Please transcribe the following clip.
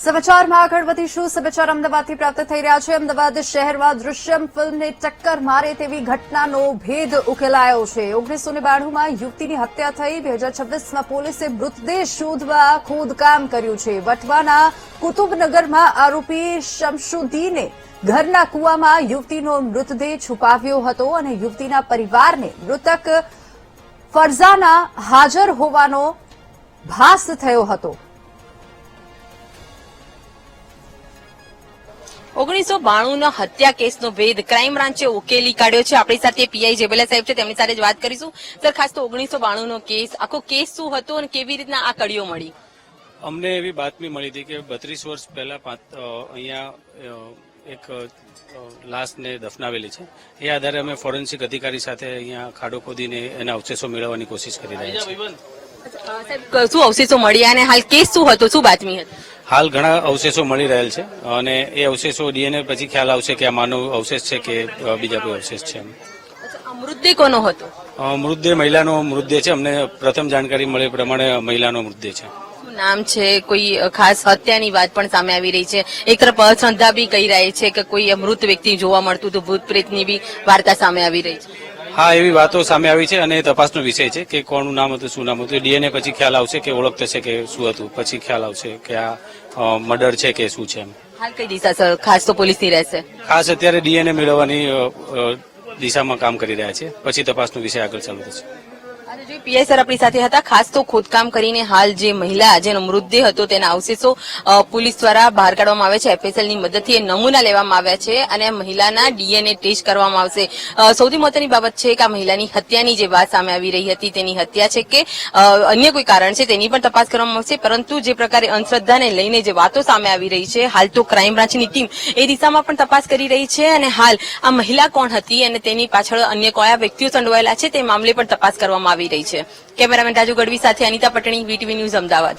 સમાચારમાં આગળ વધીશું। સમાચાર અમદાવાદથી પ્રાપ્ત થઈ રહ્યા છે। અમદાવાદ શહેરમાં દૃશ્યમ ફિલ્મને ટક્કર મારે તેવી ઘટનાનો ભેદ ઉકેલાયો છે। 1992માં યુવતીની હત્યા થઈ। 2026માં પોલીસે મૃતદેહ શોધવા ખોદકામ કર્યું છે। વટવાના કુતુબનગરમાં આરોપી શમશુદ્દીને ઘરના કૂવામાં યુવતીનો મૃતદેહ છુપાવ્યો હતો અને યુવતીના પરિવારને મૃતક ફરઝાના હાજર હોવાનો ભાસ થયો હતો। 1992 હત્યા કેસનો ભેદ ક્રાઇમ બ્રાન્ચે ઉકેલી કાઢ્યો છે। આપણી સાથે પીઆઈ જેબેલા સાહેબ છે, તેમની સાથે જ વાત કરીશું। સર, ખાસ તો 1992નો કેસ, આખો કેસ શું હતો અને કેવી રીતના આ કડીઓ મળી? અમને એવી બાતમી મળી હતી કે 32 વર્ષ પહેલા અહીંયા એક લાશને દફનાવેલી છે। એ આધારે અમે ફોરેન્સિક અધિકારી સાથે અહીંયા ખાડો ખોદીને એના અવશેષો મેળવવાની કોશિશ કરી રહ્યા છીએ। સાહેબ, શું અવશેષો મળ્યા અને હાલ કેસ શું હતો, શું બાતમી હતી? હાલ ઘણા અવશેષો મળી રહેલ છે અને એ અવશેષો ડીએનએ પછી ખ્યાલ આવશે કે આ માનવ અવશેષ છે કે બીજા કોઈ અવશેષ છે। મૃતદેહ કોનો હતો? મૃતદેહ મહિલાનો મૃતદેહ છે। અમને પ્રથમ જાણકારી મળી પ્રમાણે મહિલાનો મૃતદેહ છે। શું નામ છે? કોઈ ખાસ હત્યાની વાત પણ સામે આવી રહી છે। એક તરફ અશ્રદ્ધા બી કહી રહી છે કે કોઈ મૃત વ્યક્તિ જોવા મળતું તો ભૂત પ્રેતની બી વાર્તા સામે આવી રહી છે। હા, એવી વાતો સામે આવી છે અને તપાસનો વિષય છે કે કોનું નામ હતું, શું નામ હતું। ડીએનએ પછી ખ્યાલ આવશે કે ઓળખ થશે કે શું હતું, પછી ખ્યાલ આવશે કે આ મર્ડર છે કે શું છે। હાલ કઈ દિશા સર ખાસ તો પોલીસની રહેશે? ખાસ અત્યારે ડીએનએ મેળવવાની દિશામાં કામ કરી રહ્યા છે, પછી તપાસનો વિષય આગળ ચાલુ થશે। પીઆઈ સર આપણી સાથે હતા। ખાસ તો ખોદકામ કરીને હાલ જે મહિલા જેનો મૃતદેહ હતો તેના અવશેષો પોલીસ દ્વારા બહાર કાઢવામાં આવે છે। એફએસએલ ની મદદથી નમૂના લેવામાં આવ્યા છે અને મહિલાના ડીએનએ ટેસ્ટ કરવામાં આવશે। સૌથી મહત્વની બાબત છે કે આ મહિલાની હત્યાની જે વાત સામે આવી રહી હતી તેની હત્યા છે કે અન્ય કોઈ કારણ છે તેની પણ તપાસ કરવામાં આવશે। પરંતુ જે પ્રકારે અંધશ્રદ્ધાને લઈને જે વાતો સામે આવી રહી છે, હાલ તો ક્રાઇમ બ્રાન્ચની ટીમ એ દિશામાં પણ તપાસ કરી રહી છે અને હાલ આ મહિલા કોણ હતી અને તેની પાછળ અન્ય કયા વ્યક્તિઓ સંડોવાયેલા છે તે મામલે પણ તપાસ કરવામાં આવી રહી છે। કેમેરામેન રાજુ ગઢવી સાથે અનિતા પટણી, વીટીવી ન્યૂઝ, અમદાવાદ।